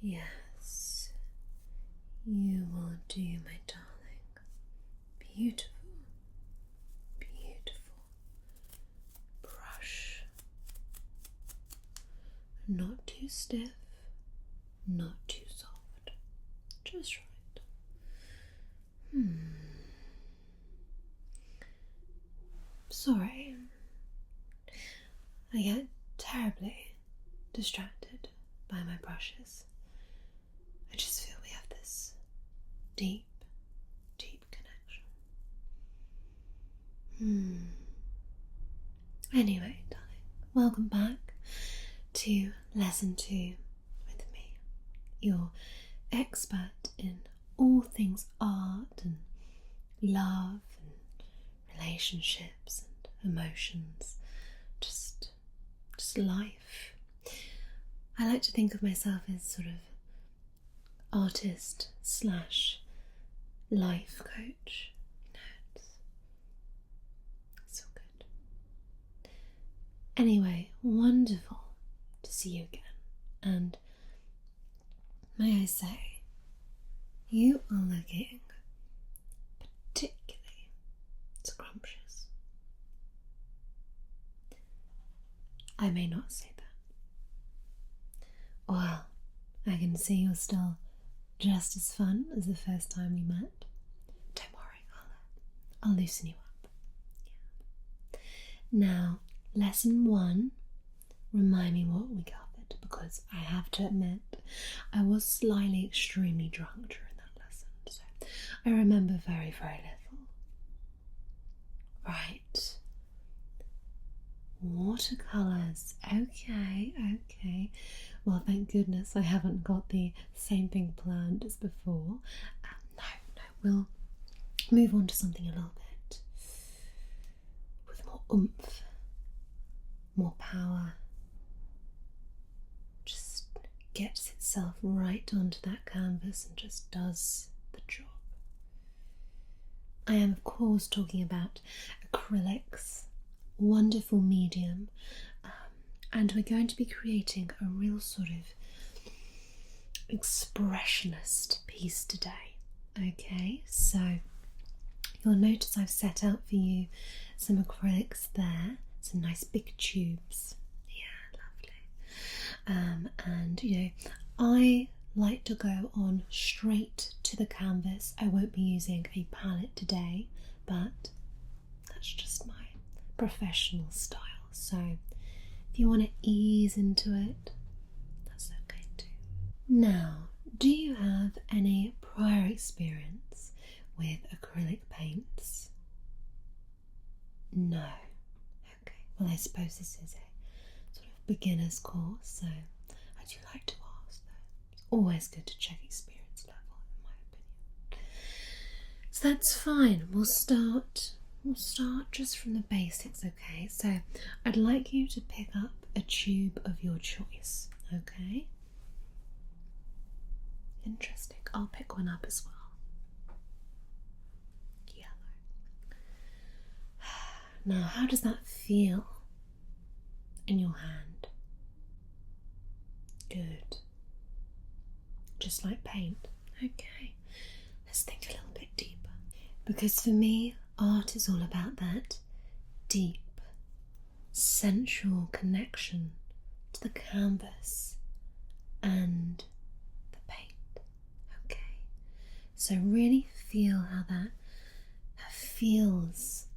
Yes, you will do, my darling. Beautiful, beautiful. Brush. Not too stiff, not too soft. Just right. Sorry. I get terribly distracted by my brushes. I just feel we have this deep, deep connection. Anyway, darling, welcome back to lesson 2 with me, your expert in all things art and love and relationships and emotions, just life. I like to think of myself as sort of artist / life coach. It's all good. Anyway, wonderful to see you again. And may I say, you are looking particularly scrumptious. I may not say that. Well, I can see you're still just as fun as the first time we met. Don't worry, I'll loosen you up. Yeah. Now, lesson 1, remind me what we covered, because I have to admit I was slyly extremely drunk during that lesson, so I remember very, very little. Right. Watercolours. Okay. Well, thank goodness I haven't got the same thing planned as before. No, we'll move on to something a little bit with more oomph, more power. Just gets itself right onto that canvas and just does the job. I am, of course, talking about acrylics. Wonderful medium, and we're going to be creating a real sort of expressionist piece today. Okay, so you'll notice I've set out for you some acrylics there, some nice big tubes. Yeah, lovely. And I like to go on straight to the canvas. I won't be using a palette today, but that's just my professional style, so if you want to ease into it, that's okay too. Now, do you have any prior experience with acrylic paints? No. Okay, well, I suppose this is a sort of beginner's course, so I do like to ask though. It's always good to check experience level, in my opinion. So that's fine, we'll start just from the basics, okay? So I'd like you to pick up a tube of your choice, okay? Interesting. I'll pick one up as well. Yellow. Now, how does that feel in your hand? Good. Just like paint. Okay. Let's think a little bit deeper. Because for me, art is all about that deep, sensual connection to the canvas and the paint. Okay, so really feel how that feels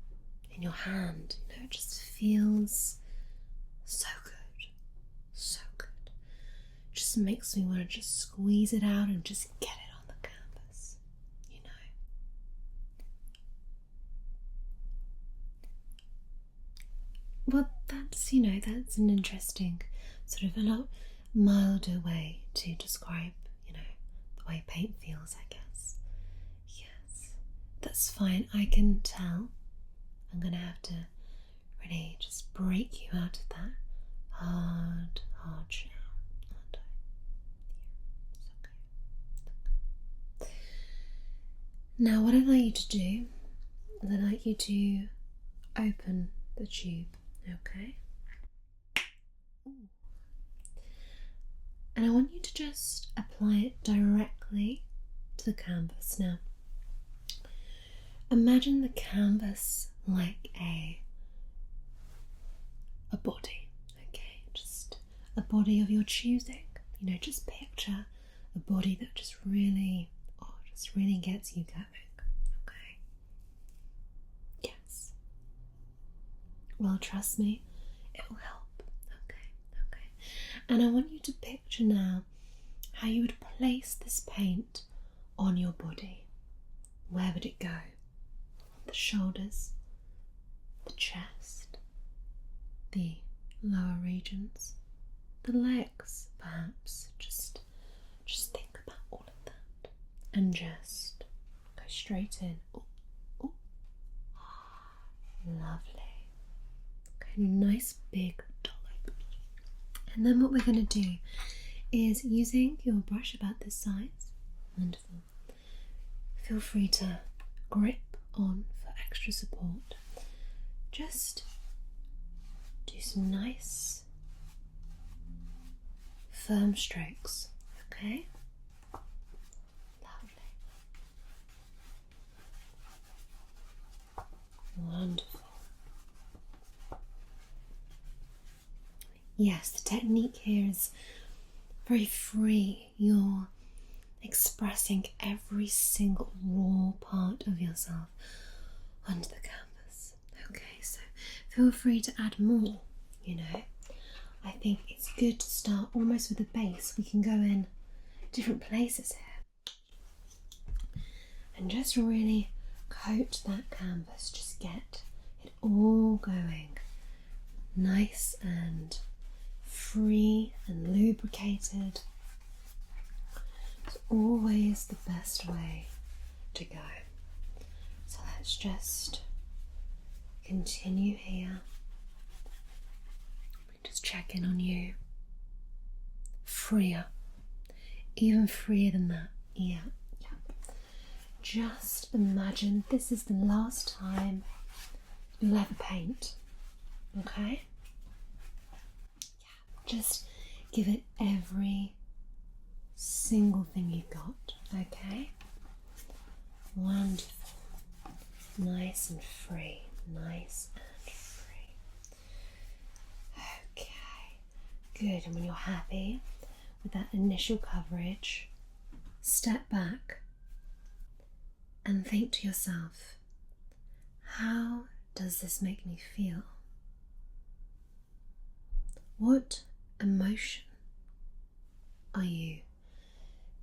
in your hand. It just feels so good, so good. Just makes me want to just squeeze it out and just get it on the canvas, Well, that's an interesting sort of a lot milder way to describe, the way paint feels, I guess. Yes, that's fine. I can tell. I'm going to have to really just break you out of that hard shell, aren't I? Yeah, it's okay. Now, what I'd like you to do is I'd like you to open the tube. Okay. Ooh. And I want you to just apply apply it directly to the canvas. Now, imagine the canvas like a body, okay? Just a body of your choosing. You know, just picture a body that just really gets you going, okay? Yes. Well, trust me, it will help, okay? And I want you to picture now how you would place this paint on your body. Where would it go? The shoulders, the chest, the lower regions, the legs, perhaps. Just think about all of that and just go straight in. Ooh, ooh. Lovely. Okay, nice big dollop. And then what we're going to do is, using your brush about this size, wonderful, feel free to grip on for extra support. Just do some nice firm strokes, okay? Lovely. Wonderful. Yes, the technique here is very free. You're expressing every single raw part of yourself onto the canvas. Okay, so feel free to add more, you know. I think it's good to start almost with a base. We can go in different places here and just really coat that canvas. Just get it all going nice and free and lubricated. It's always the best way to go. So let's just continue here. Just check in on you. Freer. Even freer than that. Yeah. Just imagine this is the last time you'll ever paint. Okay? Just give it every single thing you've got. Okay? Wonderful. Nice and free. Nice and free. Okay. Good. And when you're happy with that initial coverage, step back and think to yourself, how does this make me feel? What emotion are you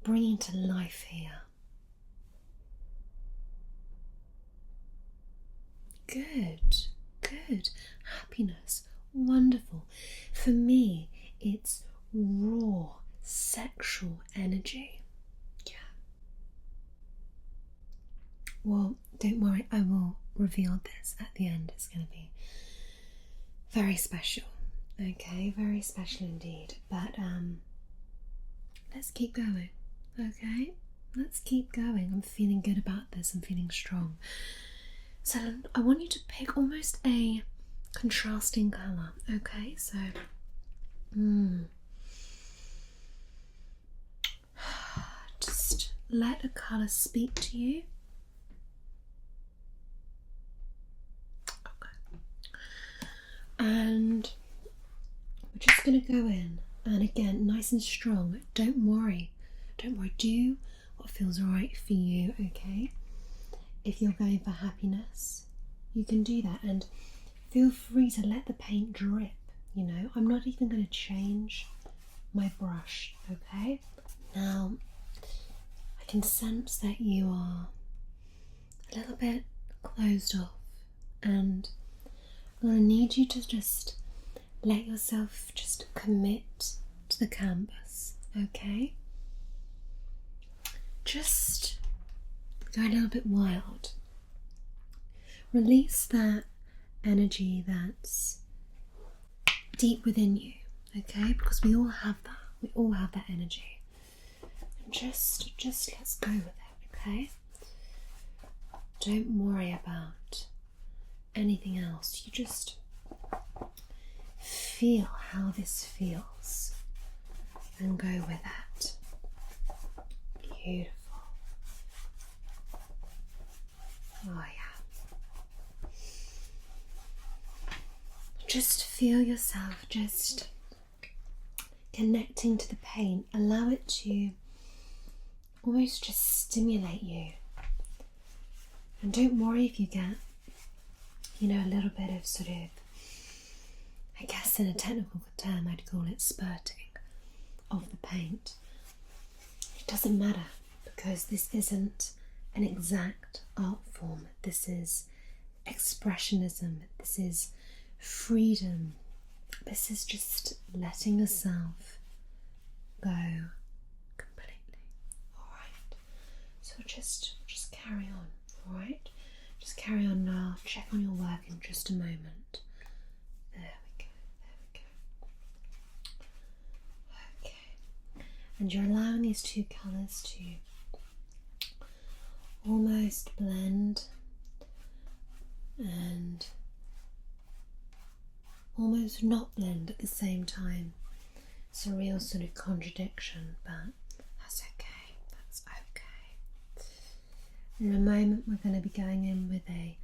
bringing to life here? Good. Happiness. Wonderful. For me, it's raw sexual energy. Yeah. Well, don't worry, I will reveal this at the end. It's going to be very special. Okay, very special indeed. But let's keep going. Okay, let's keep going. I'm feeling good about this. I'm feeling strong. So I want you to pick almost a contrasting colour. Okay, so just let a colour speak to you. Okay. And we're just going to go in, and again, nice and strong. Don't worry. Do what feels right for you, okay? If you're going for happiness, you can do that, and feel free to let the paint drip, you know. I'm not even going to change my brush, okay? Now, I can sense that you are a little bit closed off, and I'm going to need you to just let yourself just commit to the canvas, okay? Just go a little bit wild. Release that energy that's deep within you, okay? Because we all have that. We all have that energy. And just let's go with it, okay? Don't worry about anything else. You just feel how this feels and go with that. Beautiful. Oh yeah. Just feel yourself just connecting to the paint. Allow it to almost just stimulate you. And don't worry if you get, a little bit of sort of, I guess in a technical term I'd call it spurting of the paint. It doesn't matter, because this isn't an exact art form. This is expressionism. This is freedom. This is just letting yourself go completely. Alright. So just carry on, alright? Just carry on now. Check on your work in just a moment. There we go. Okay. And you're allowing these two colours to almost blend and almost not blend at the same time. It's a real sort of contradiction, but that's okay. That's okay. In a moment we're going to be going in with a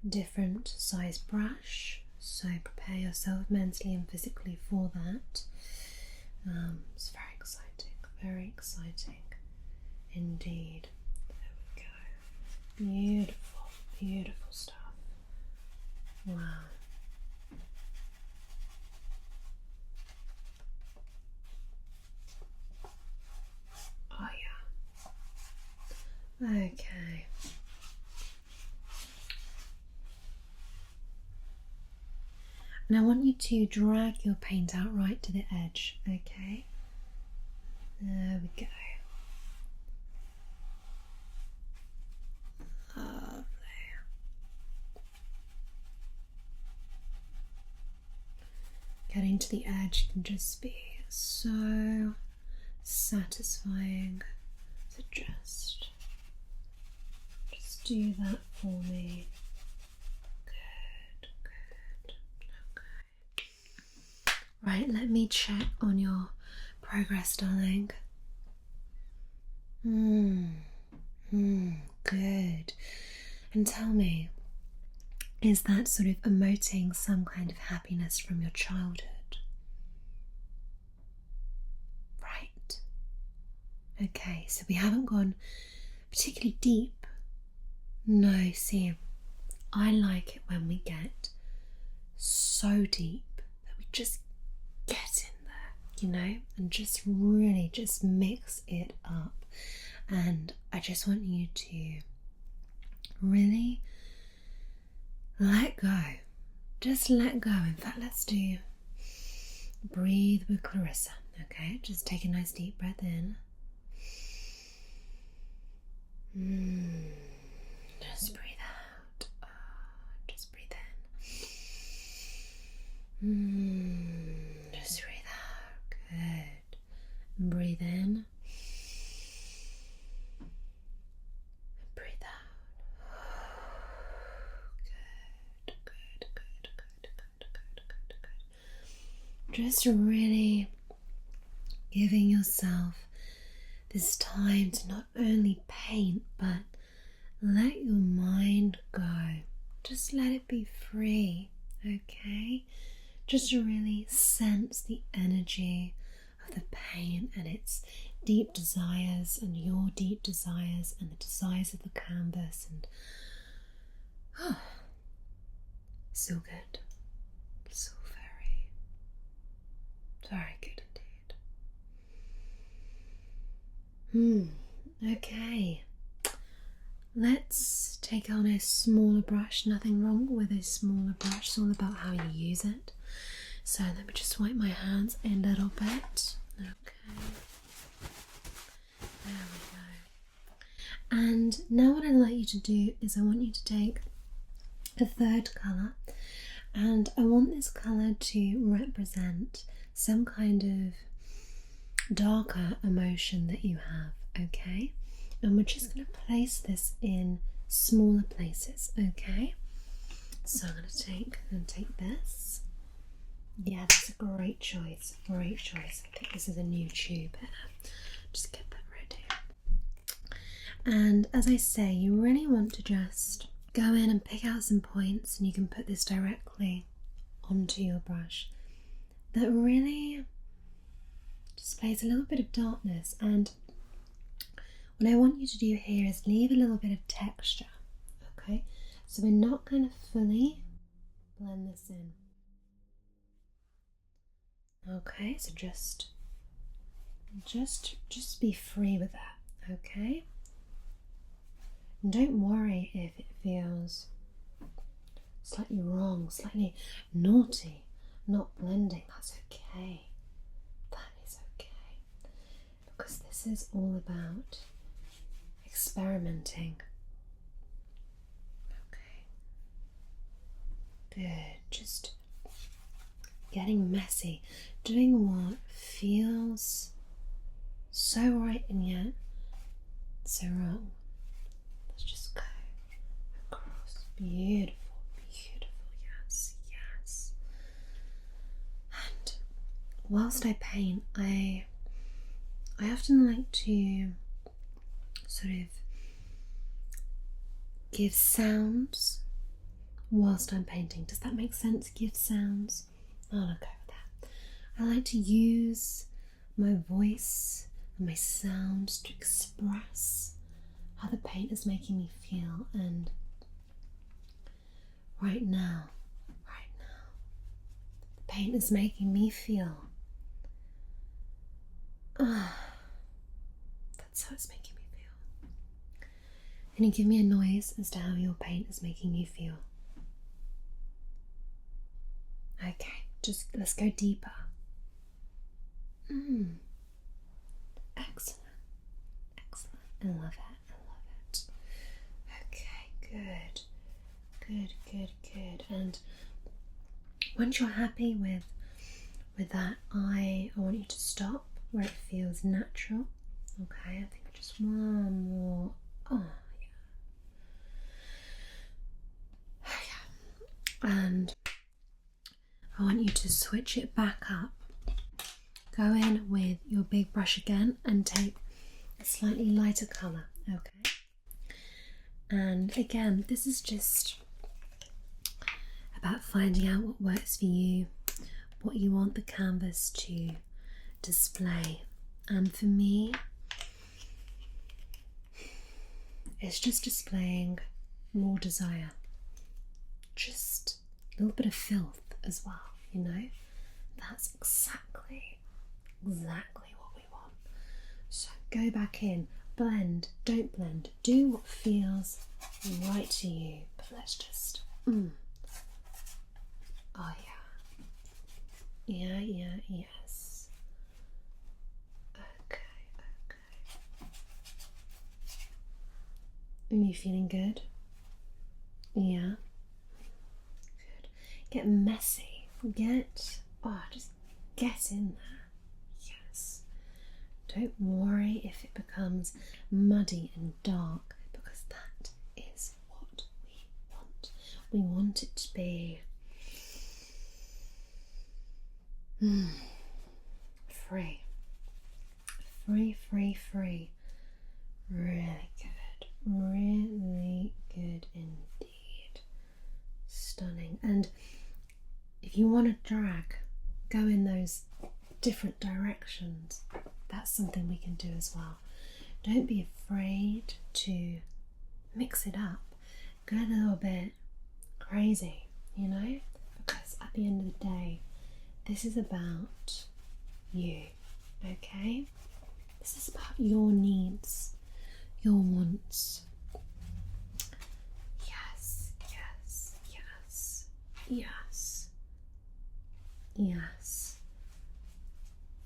different size brush, so prepare yourself mentally and physically for that. It's very exciting indeed. There we go. Beautiful, beautiful stuff. Wow. Oh yeah. Okay. And I want you to drag your paint out right to the edge, okay? There we go. Lovely. Getting to the edge can just be so satisfying. So just do that for me. Good. Okay. Right, let me check on your progress, darling. Good. And tell me, is that sort of emoting some kind of happiness from your childhood? Right. Okay, so we haven't gone particularly deep. No, see, I like it when we get so deep that we just get in there, and just really just mix it up. And I just want you to really let go. Just let go. In fact, let's do breathe with Clarissa. Okay, just take a nice deep breath in. Just breathe out. Just breathe in. Just breathe out. Good. Breathe in. Breathe out. Good. Just really giving yourself this time to not only paint, but let your mind go. Just let it be free, okay? Just to really sense the energy of the paint and its deep desires and your deep desires and the desires of the canvas, and so good. So very good indeed. Okay. Let's take on a smaller brush. Nothing wrong with a smaller brush. It's all about how you use it. So let me just wipe my hands a little bit. Okay. There we go. And now what I'd like you to do is I want you to take a third colour, and I want this colour to represent some kind of darker emotion that you have, okay? And we're just going to place this in smaller places, okay? So I'm going to take this. Yeah, that's a great choice. I think this is a new tube here. Just get that ready. And as I say, you really want to just go in and pick out some points, and you can put this directly onto your brush. That really displays a little bit of darkness, and what I want you to do here is leave a little bit of texture, okay? So we're not going to fully blend this in. Okay, so just be free with that, okay? And don't worry if it feels slightly wrong, slightly naughty, not blending. That's okay. That is okay. Because this is all about experimenting. Okay. Good. Just getting messy. Doing what feels so right and yet so wrong. Let's just go across. Beautiful, beautiful. Yes, yes. And whilst I paint, I often like to sort of give sounds whilst I'm painting. Does that make sense? Give sounds? I'll go with that. I like to use my voice and my sounds to express how the paint is making me feel. And right now, the paint is making me feel. That's how it's making me feel. Can you give me a noise as to how your paint is making you feel? Okay, just let's go deeper. Excellent, excellent. I love it, I love it. Okay, good, good, good, good. And once you're happy with that, I want you to stop where it feels natural. Okay, I think just one more. Oh yeah. And I want you to switch it back up. Go in with your big brush again and take a slightly lighter colour, okay? And again, this is just about finding out what works for you, what you want the canvas to display. And for me, it's just displaying raw desire. Just a little bit of filth as well, you know? That's exactly what we want. So go back in, blend, don't blend, do what feels right to you. But let's just, oh yeah, yes. Okay. Are you feeling good? Yeah. Good. Get messy. Just get in there. Yes. Don't worry if it becomes muddy and dark, because that is what we want. We want it to be free. Free. Really good indeed. Stunning. And if you want to drag, go in those different directions. That's something we can do as well. Don't be afraid to mix it up. Go a little bit crazy, you know, because at the end of the day, this is about you, okay? This is about your needs, your wants.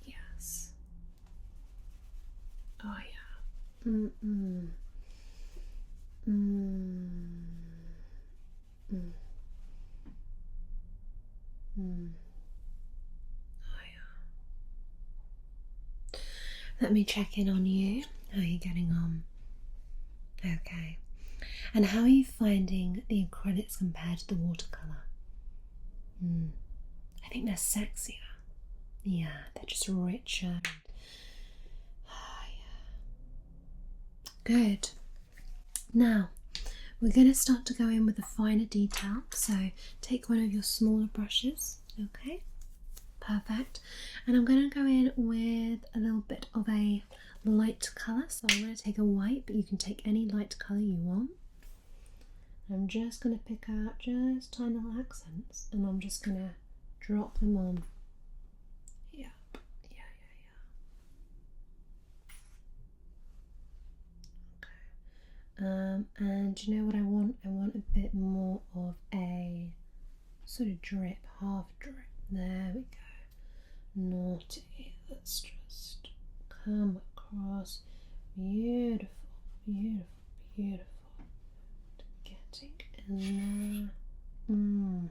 Yes. Oh yeah. Oh yeah. Let me check in on you. How are you getting on? Okay. And how are you finding the acrylics compared to the watercolour? I think they're sexier. Yeah, they're just richer. Oh, yeah. Good. Now, we're going to start to go in with the finer detail. So take one of your smaller brushes, okay? Perfect. And I'm going to go in with a little bit of a light colour. So I'm going to take a white, but you can take any light colour you want. I'm just going to pick out just tiny little accents, and I'm just going to drop them on. Yeah. Okay. And you know what I want? I want a bit more of a sort of drip, half drip. There we go. Naughty. Let's just come across. Beautiful, beautiful, beautiful. Getting in there. There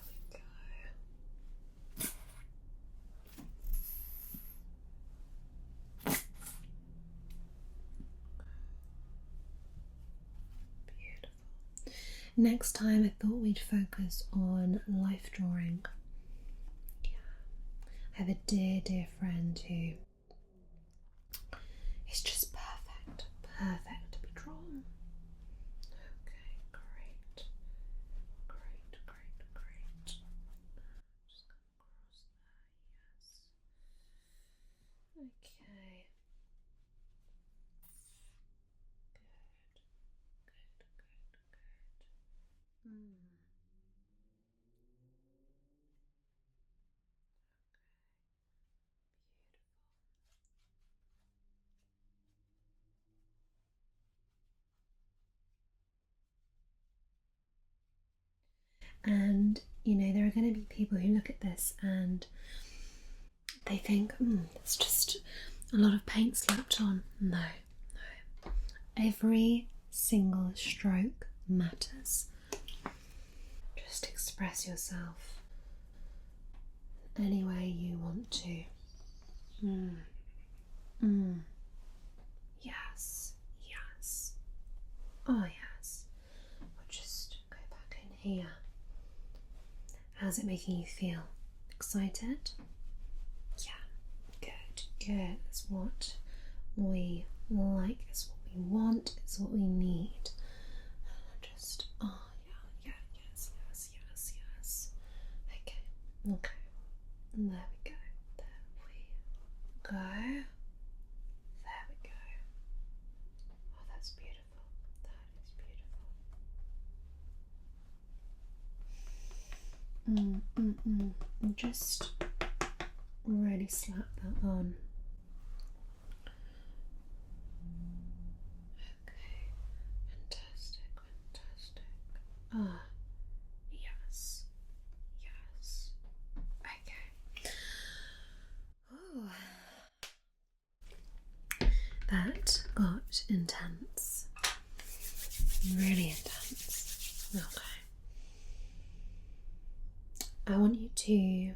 we go. Beautiful. Next time I thought we'd focus on life drawing. Yeah. I have a dear, dear friend who is just perfect to be drawn. Okay, great. Just come across there, yes. Okay. Good. And you know, there are going to be people who look at this and they think, it's just a lot of paint slapped on. No. Every single stroke matters. Just express yourself any way you want to. Yes. Oh yes. We'll just go back in here. How's it making you feel? Excited? Yeah. Good. It's what we like. It's what we want. It's what we need. Just, oh yeah. Yes. Okay. And there we go. Oh, that's beautiful. That is beautiful. Just really slap that on. Okay. Fantastic. Ah, yes. Okay. Ooh. That got intense. Really intense. Okay. I want you to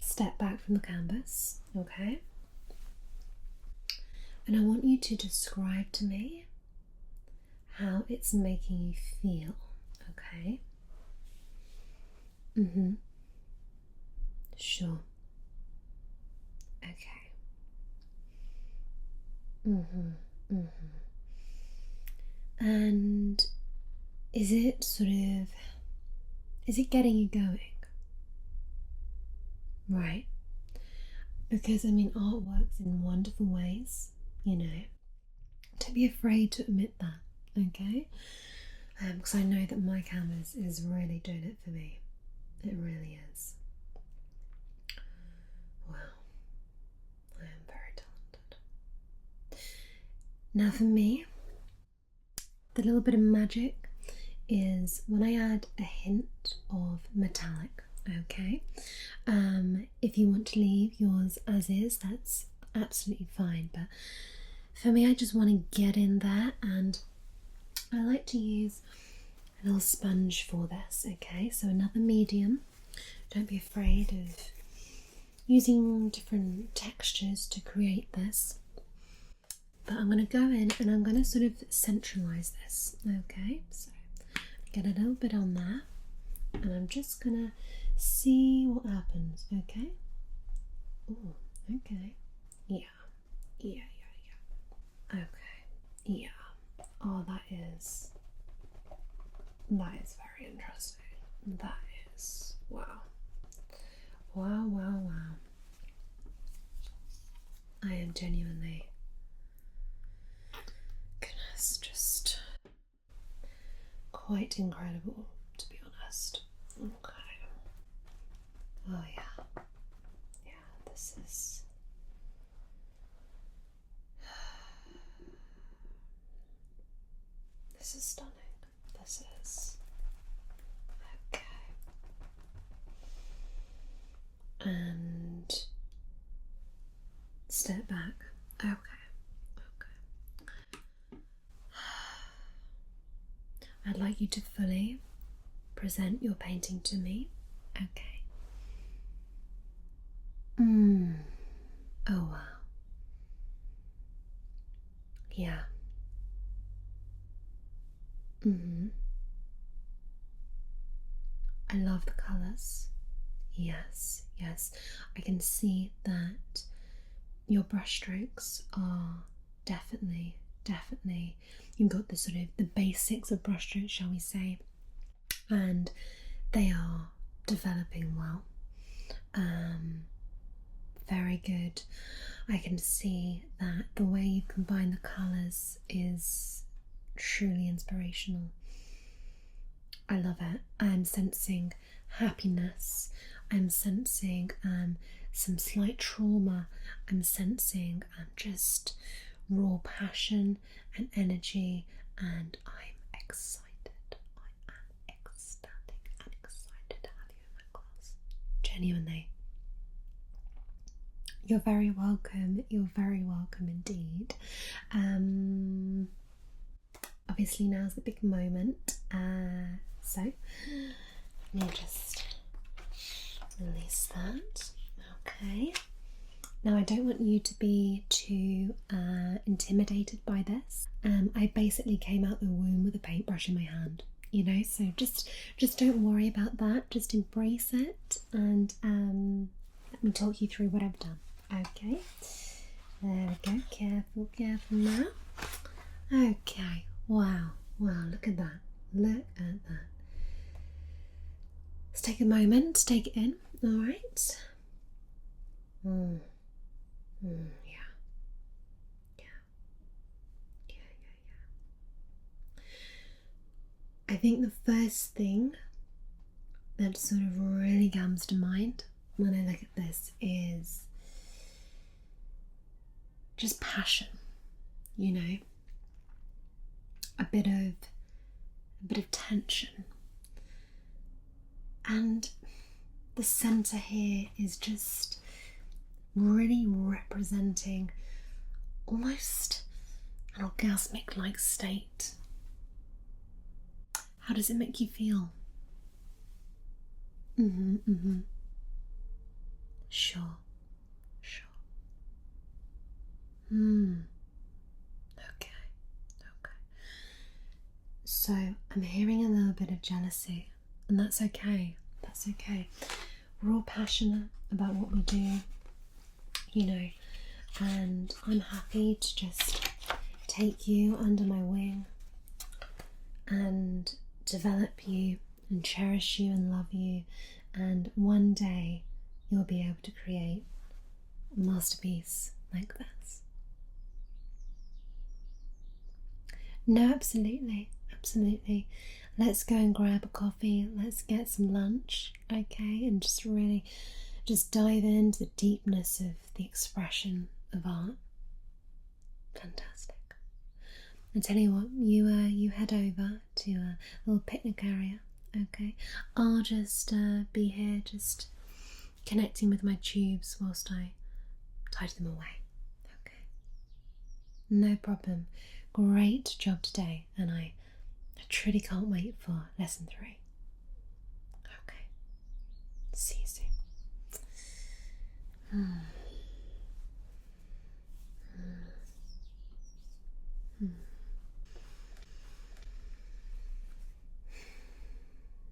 step back from the canvas, okay? And I want you to describe to me how it's making you feel, okay? Sure. Okay. And is it getting you going? Right. Because I mean, art works in wonderful ways, you know. Don't be afraid to admit that, okay? Because I know that my canvas is really doing it for me. It really is. Wow. I am very talented. Now for me, the little bit of magic is when I add a hint of metallic, okay? If you want to leave yours as is, that's absolutely fine, but for me, I just want to get in there, and I like to use a little sponge for this, okay? So another medium. Don't be afraid of using different textures to create this. But I'm going to go in and I'm going to sort of centralize this, okay? So get a little bit on there, and I'm just going to see what happens, okay? Ooh, Okay. Yeah. Yeah, yeah, yeah. Okay. Yeah. Oh, that is very interesting. That is, wow. Wow, wow, wow. I am genuinely, goodness, just quite incredible, to be honest. Okay. Oh, yeah. Yeah, this is. This is stunning. This is. Okay. And step back. Okay. Okay. I'd like you to fully present your painting to me. Okay. Oh, wow. Yeah. I love the colours. Yes, yes. I can see that your brushstrokes are definitely, you've got the sort of the basics of brushstrokes, shall we say, and they are developing well. Very good. I can see that the way you combine the colours is truly inspirational. I love it. I'm sensing happiness. I'm sensing some slight trauma. I'm sensing just raw passion and energy, and I'm excited. I am ecstatic and excited to have you in my class. Genuinely. You're very welcome. You're very welcome indeed. Obviously now's the big moment. So let me just release that. Okay. Now I don't want you to be too intimidated by this. I basically came out the womb with a paintbrush in my hand, you know, so just don't worry about that. Just embrace it and let me talk you through what I've done. Okay. There we go. Careful, careful now. Okay. Wow. Wow, look at that. Look at that. Let's take a moment to take it in. Alright. Yeah. I think the first thing that sort of really comes to mind when I look at this is just passion, you know, a bit of tension, and the center here is just really representing almost an orgasmic like state. How does it make you feel? Sure. Okay. So I'm hearing a little bit of jealousy, and that's okay. That's okay. We're all passionate about what we do, you know, and I'm happy to just take you under my wing and develop you and cherish you and love you, and one day you'll be able to create a masterpiece like this. No, absolutely. Let's go and grab a coffee, let's get some lunch, okay, and just really just dive into the deepness of the expression of art. Fantastic. I tell you what, you head over to a little picnic area, okay? I'll just be here, just connecting with my tubes whilst I tidy them away, okay? No problem. Great job today, and I truly can't wait for lesson 3. Okay. See you soon.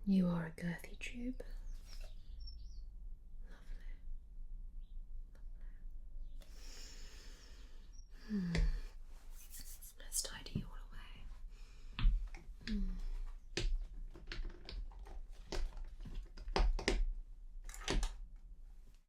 You are a girthy tube.